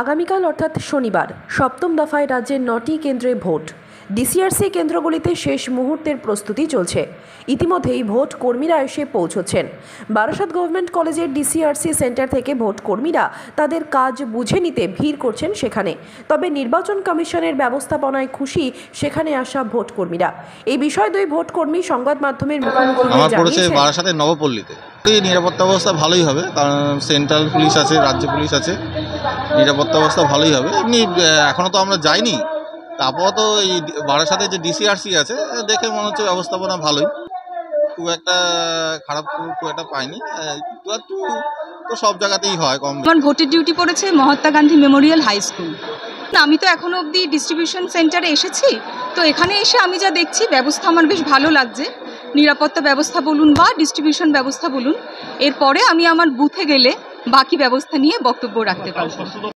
আগামীকাল অর্থাৎ শনিবার সপ্তম দফায় রাজ্যের 9টি কেন্দ্রে ভোট। ডিসিআরসি কেন্দ্রগুলিতে শেষ মুহূর্তের প্রস্তুতি চলছে। ইতিমধ্যেই ভোট কর্মীরা এসে পৌঁছচ্ছেন। বারাসাত গভর্নমেন্ট কলেজের ডিসিআরসি সেন্টার থেকে ভোট কর্মীরা তাদের কাজ বুঝে নিতে ভিড় করছেন সেখানে। তবে নির্বাচন কমিশনের ব্যবস্থাপনায় খুশি সেখানে আসা ভোট কর্মীরা। এই বিষয়ে দুই ভোট কর্মী সংবাদ মাধ্যমের মুখোমুখি জানিয়েছেন, বারাসাতের নবপল্লীতে নিরাপত্তা ব্যবস্থা ভালোই হবে, কারণ সেন্ট্রাল পুলিশ আছে, রাজ্য পুলিশ আছে, নিরাপত্তা ব্যবস্থা ভালোই হবে। এমনি এখনও তো আমরা যাইনি, আপাতত এই বারাসাতে যে ডিসিআরসি আছে দেখে মনে হচ্ছে ব্যবস্থাপনা ভালোই, খুব একটা খারাপ খুব একটা পাইনি। একটু তো সব জায়গাতেই হয় কম। আমার ভোটের ডিউটি পড়েছে Mahatma Gandhi memorial high school. আমি তো এখনো অবধি ডিস্ট্রিবিউশন সেন্টারে এসেছি, তো এখানে এসে আমি যা দেখছি ব্যবস্থা আমার বেশ ভালো লাগছে। নিরাপত্তা ব্যবস্থা বলুন বা ডিস্ট্রিবিউশন ব্যবস্থা বলুন, এরপরে আমি আমার বুথে গেলে বাকি ব্যবস্থা নিয়ে বক্তব্য রাখতে পারবো।